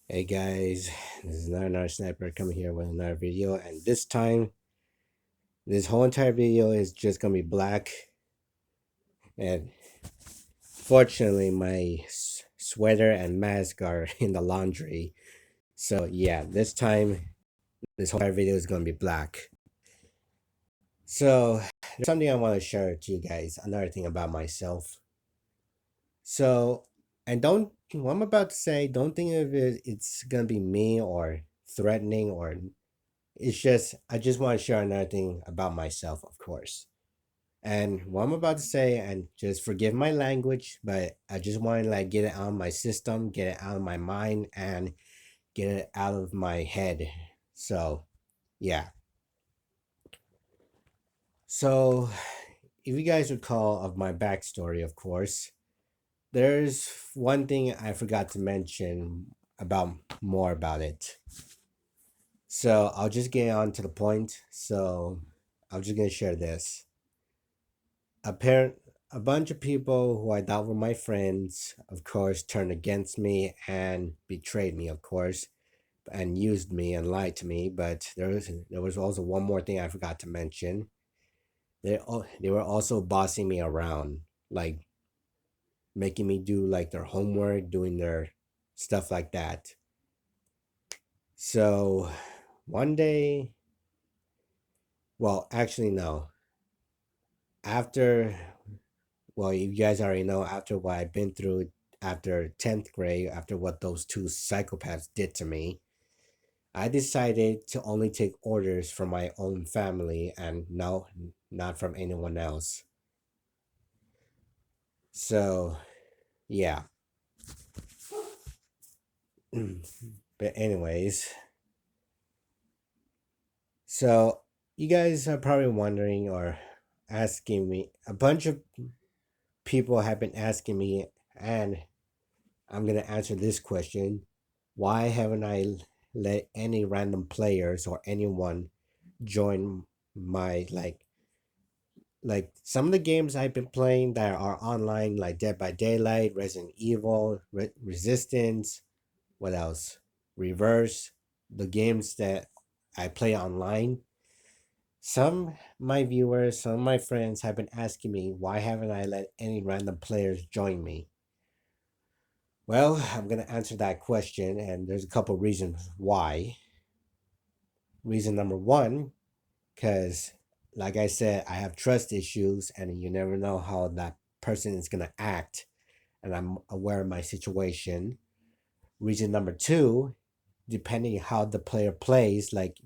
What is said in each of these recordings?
Hey guys, this is another sniper coming here with another video, and this time, this whole entire video is just gonna be black. And fortunately, my sweater and mask are in the laundry, so yeah, this time, this whole entire video is gonna be black. So, there's something I want to share to you guys. Another thing about myself. So, and don't what I'm about to say, don't think of it's gonna be me or threatening or it's just I just want to share another thing about myself, of course. And what I'm about to say, and just forgive my language, but I just want to like get it out of my system, get it out of my mind, and get it out of my head. So, yeah. So, if you guys recall of my backstory, of course, there's one thing I forgot to mention about more about it. So I'll just get on to the point. So I'm just gonna share this. Apparent a bunch of people who I thought were my friends, of course, turned against me and betrayed me, of course, and used me and lied to me. But there was also one more thing I forgot to mention. They were also bossing me around, like making me do like their homework, doing their stuff like that. So one day, well, actually no. After well, you guys already know after what I've been through after 10th grade, after what those two psychopaths did to me, I decided to only take orders from my own family and no, not from anyone else. So, yeah. But, anyways, so you guys are probably wondering or asking me, a bunch of people have been asking me, and I'm going to answer this question. Why haven't I let any random players or anyone join my like some of the games I've been playing that are online, like Dead by Daylight, Resident Evil, Resistance, what else? Reverse, the games that I play online. Some my viewers, some of my friends have been asking me why haven't I let any random players join me? Well, I'm gonna answer that question, and there's a couple reasons why. Reason number one, because like I said, I have trust issues, and you never know how that person is gonna act, and I'm aware of my situation. Reason number two, depending how the player plays, like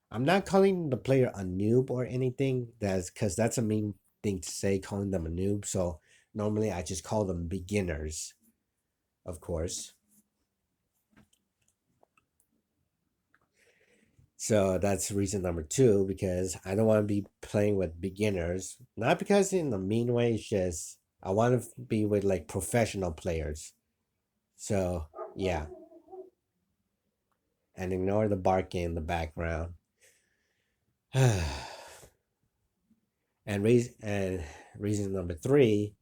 I'm not calling the player a noob or anything. That's because that's a mean thing to say, calling them a noob. So normally I just call them beginners, of course. So that's reason number two, because I don't want to be playing with beginners. Not because in a mean way, it's just I want to be with like professional players. So yeah, and ignore the barking in the background. and reason number three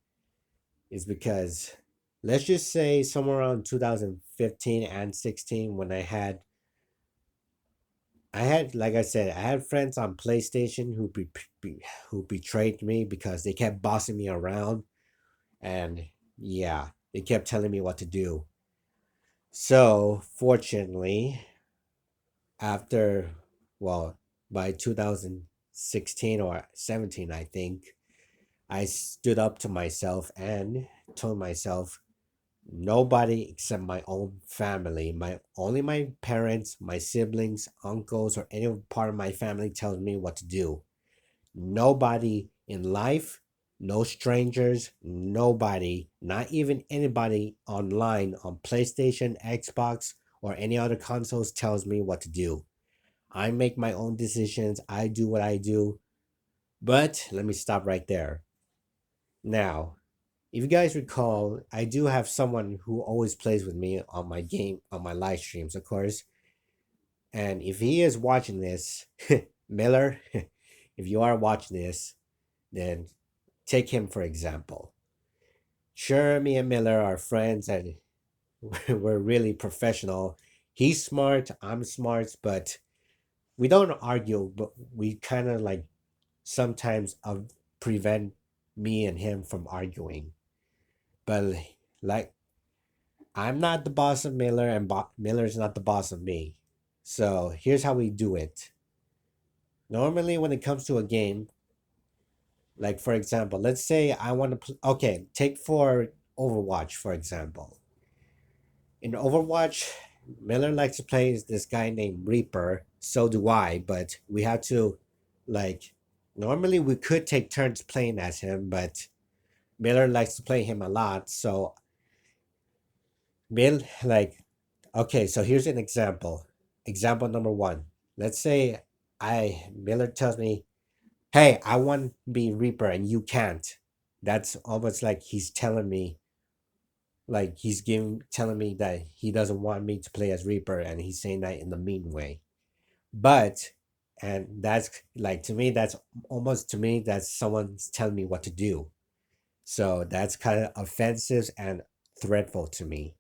is because let's just say somewhere around 2015 and 16 when I had, like I said, I had friends on PlayStation who betrayed me because they kept bossing me around, and yeah, they kept telling me what to do. So fortunately, after well, by 2016 or 17, I think I stood up to myself and told myself nobody except my own family, my parents, my siblings, uncles, or any part of my family tells me what to do. Nobody in life, no strangers, nobody, not even anybody online on PlayStation, Xbox, or any other consoles tells me what to do. I make my own decisions, I do what I do. But let me stop right there. Now, if you guys recall, I do have someone who always plays with me on my on my live streams, of course. And if he is watching this, Miller, if you are watching this, then take him for example. Sure, me and Miller are friends and we're really professional He's smart, I'm smart, but we don't argue, but we kind of like sometimes prevent me and him from arguing. But like, I'm not the boss of Miller, and Miller's not the boss of me. So here's how we do it. Normally, when it comes to a game, like for example, let's say I want to okay, take for Overwatch for example. In Overwatch, Miller likes to play as this guy named Reaper. So do I, but we have to like normally we could take turns playing as him, but Miller likes to play him a lot. So Mill like okay, so here's an example. Example number one. Let's say I Miller tells me, "Hey, I want to be Reaper and you can't." That's almost like he's telling me, like he's giving telling me that he doesn't want me to play as Reaper, and he's saying that in the mean way. But and that's like to me, that's almost to me that's someone's telling me what to do. So that's kind of offensive and threatful to me.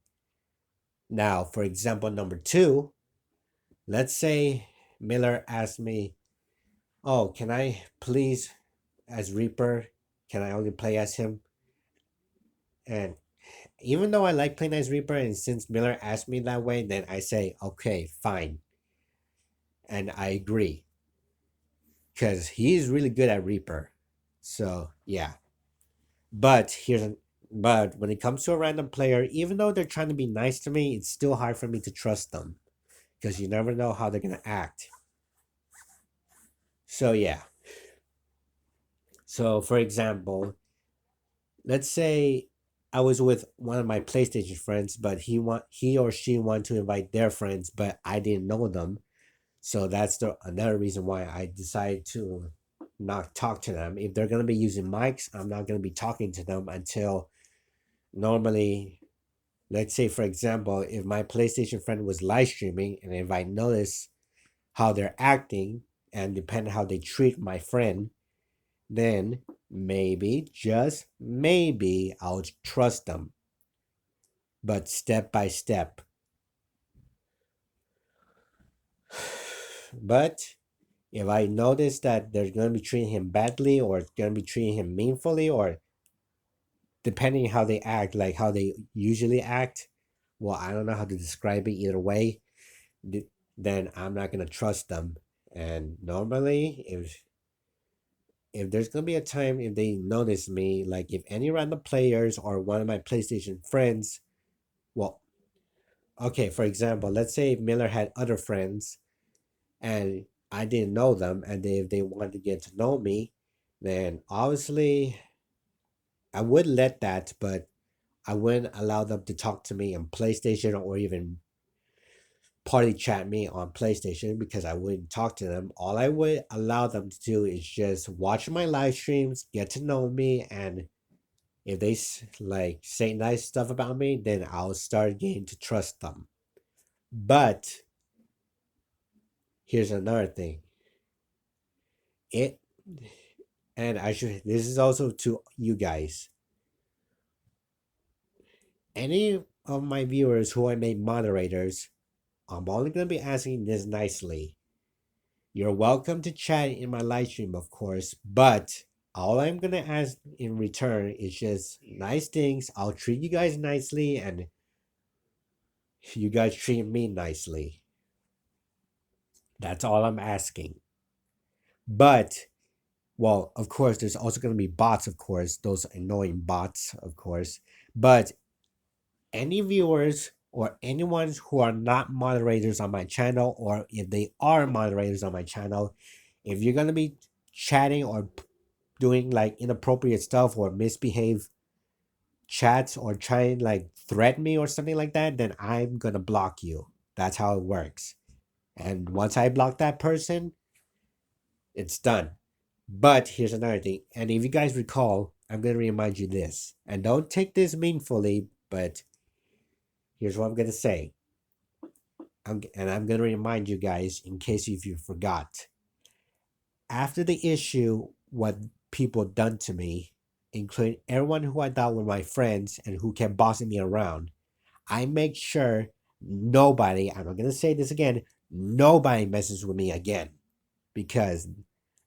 Now, for example, number two, let's say Miller asked me, "Oh, can I please, as Reaper, can I only play as him?" And even though I like playing as Reaper, and since Miller asked me that way, then I say, "Okay, fine," and I agree because he's really good at Reaper. So yeah, but but when it comes to a random player, even though they're trying to be nice to me, it's still hard for me to trust them because you never know how they're gonna act. So yeah. So for example, let's say I was with one of my PlayStation friends, but he or she wanted to invite their friends, but I didn't know them. So that's the another reason why I decided to not talk to them. If they're gonna be using mics, I'm not gonna be talking to them until normally, let's say for example, if my PlayStation friend was live streaming and if I notice how they're acting and depending how they treat my friend, then maybe, just maybe, I'll trust them. But step by step. But if I notice that they're going to be treating him badly or going to be treating him meanfully or depending how they act, like how they usually act, well, I don't know how to describe it either way, then I'm not going to trust them. And normally, if there's going to be a time if they notice me, like if any random players or one of my PlayStation friends, well, okay, for example, let's say if Miller had other friends and I didn't know them, and if they wanted to get to know me, then obviously I would let that, but I wouldn't allow them to talk to me on PlayStation or even party chat me on PlayStation because I wouldn't talk to them. All I would allow them to do is just watch my live streams, get to know me, and if they like say nice stuff about me, then I'll start getting to trust them. But here's another thing. It and I should this is also to you guys. Any of my viewers who I made moderators, I'm only gonna be asking this nicely. You're welcome to chat in my live stream, of course, but all I'm gonna ask in return is just nice things. I'll treat you guys nicely and you guys treat me nicely. That's all I'm asking. But well, of course, there's also gonna be bots, of course, those annoying bots, of course. But any viewers or anyone who are not moderators on my channel, or if they are moderators on my channel, if you're gonna be chatting or doing like inappropriate stuff or misbehave chats or trying like threaten me or something like that, then I'm gonna block you. That's how it works. And once I block that person, it's done. But here's another thing. And if you guys recall, I'm gonna remind you this. And don't take this meanfully, but here's what I'm gonna say. I'm gonna remind you guys in case if you forgot. After the issue, what people done to me, including everyone who I thought were my friends and who kept bossing me around, I make sure nobody, I'm not going to say this again, nobody messes with me again, because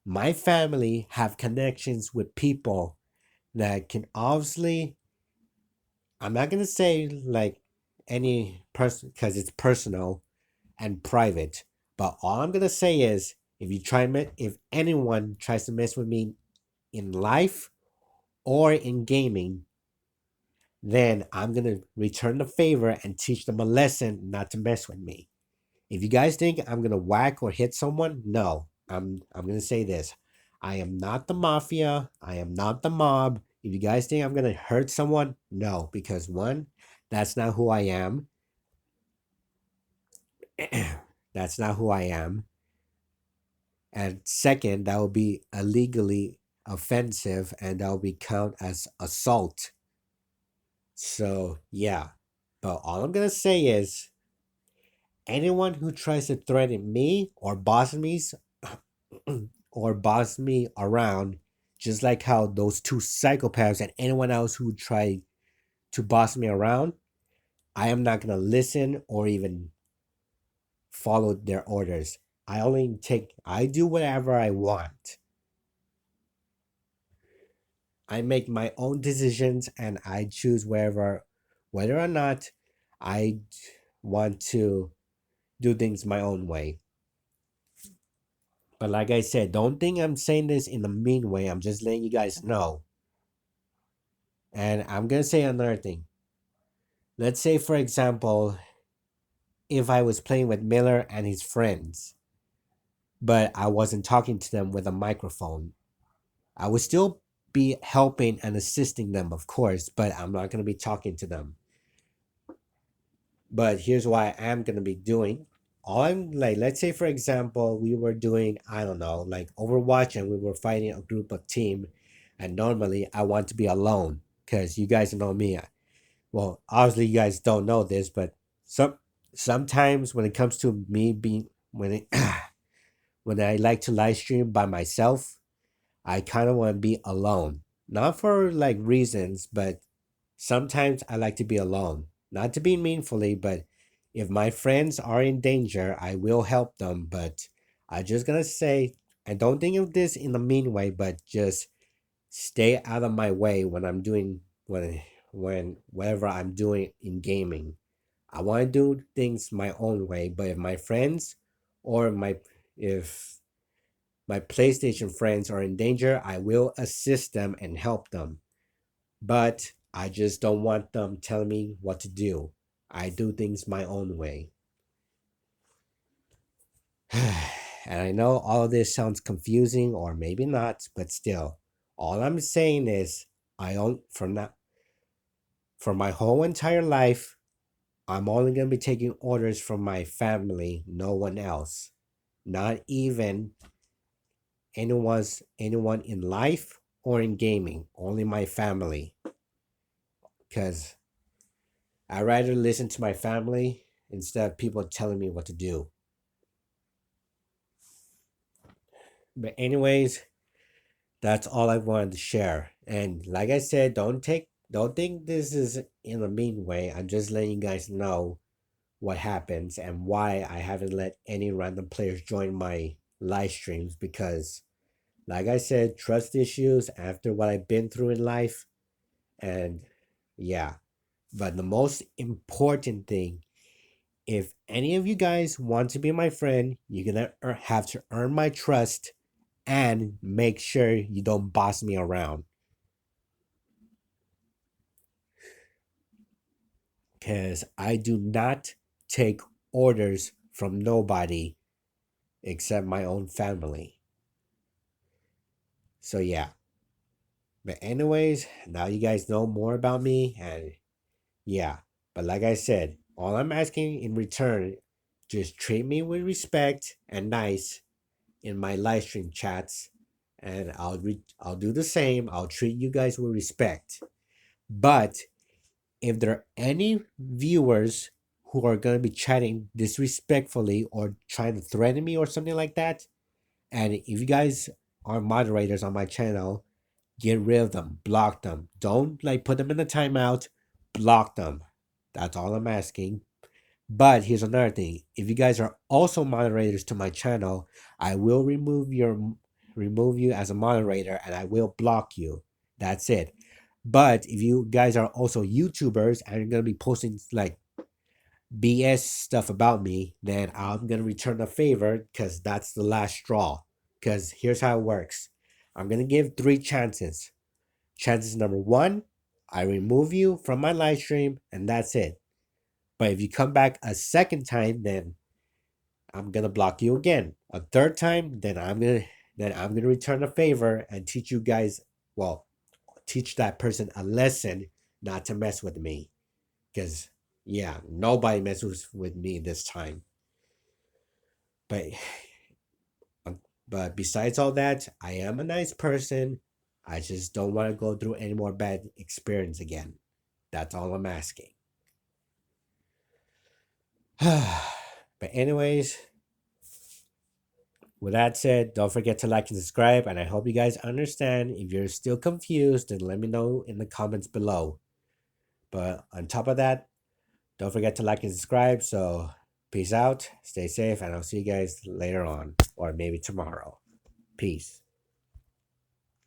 my family have connections with people that can obviously, I'm not going to say like any person because it's personal and private, but all I'm going to say is if anyone tries to mess with me in life or in gaming, then I'm going to return the favor and teach them a lesson not to mess with me. If you guys think I'm gonna whack or hit someone, no. I'm gonna say this. I am not the mafia. I am not the mob. If you guys think I'm gonna hurt someone, no, because one, that's not who I am. That's not who I am. And second, that will be illegally offensive and that will be count as assault. So yeah. But all I'm gonna say is anyone who tries to threaten me or boss me or boss me around, just like how those two psychopaths and anyone else who tried to boss me around, I am not gonna listen or even follow their orders. I do whatever I want. I make my own decisions and I choose whether or not I want to do things my own way. But like I said, don't think I'm saying this in a mean way. I'm just letting you guys know. And I'm gonna say another thing. Let's say, for example, if I was playing with Miller and his friends, but I wasn't talking to them with a microphone, I would still be helping and assisting them, of course, but I'm not going to be talking to them. But here's what I am going to be doing. All I'm like, let's say, for example, we were doing, I don't know, like Overwatch and we were fighting a group of team. And normally I want to be alone because you guys know me. Well, obviously you guys don't know this, but some sometimes when it comes to me being when it when I like to live stream by myself, I kind of want to be alone. Not for like reasons, but sometimes I like to be alone. Not to be meanfully, but if my friends are in danger, I will help them. But I just gonna say, and don't think of this in a mean way, but just stay out of my way when I'm doing when whatever I'm doing in gaming. I want to do things my own way, but if my friends or my if my PlayStation friends are in danger, I will assist them and help them. But I just don't want them telling me what to do. I do things my own way. And I know all of this sounds confusing or maybe not, but still, all I'm saying is I don't from now for my whole entire life, I'm only going to be taking orders from my family, no one else. Not even anyone in life or in gaming, only my family. Cuz I rather listen to my family instead of people telling me what to do. But anyways, that's all I wanted to share. And like I said, don't think this is in a mean way. I'm just letting you guys know what happens and why I haven't let any random players join my live streams because like I said, trust issues after what I've been through in life and yeah. But the most important thing, if any of you guys want to be my friend, you're gonna have to earn my trust and make sure you don't boss me around. Because I do not take orders from nobody except my own family. So, yeah. But, anyways, now you guys know more about me. And, yeah. But, like I said, all I'm asking in return, just treat me with respect and nice in my live stream chats. And I'll do the same. I'll treat you guys with respect. But if there are any viewers who are going to be chatting disrespectfully or trying to threaten me or something like that, and if you guys are moderators on my channel, get rid of them, block them. Don't like put them in the timeout, block them. That's all I'm asking. But here's another thing. If you guys are also moderators to my channel, I will remove you as a moderator and I will block you. That's it. But if you guys are also YouTubers and you're gonna be posting like BS stuff about me, then I'm gonna return the favor because that's the last straw. Because here's how it works. I'm gonna give 3 chances. Chances number one, I remove you from my live stream and that's it. But if you come back a second time, then I'm gonna block you again. A third time, then I'm gonna return the favor and teach you guys, well, teach that person a lesson not to mess with me. Because yeah, nobody messes with me this time. But but besides all that, I am a nice person. I just don't want to go through any more bad experience again. That's all I'm asking. But anyways, with that said, don't forget to like and subscribe, and I hope you guys understand. If you're still confused, then let me know in the comments below. But on top of that, don't forget to like and subscribe. So peace out, stay safe, and I'll see you guys later on, or maybe tomorrow. Peace.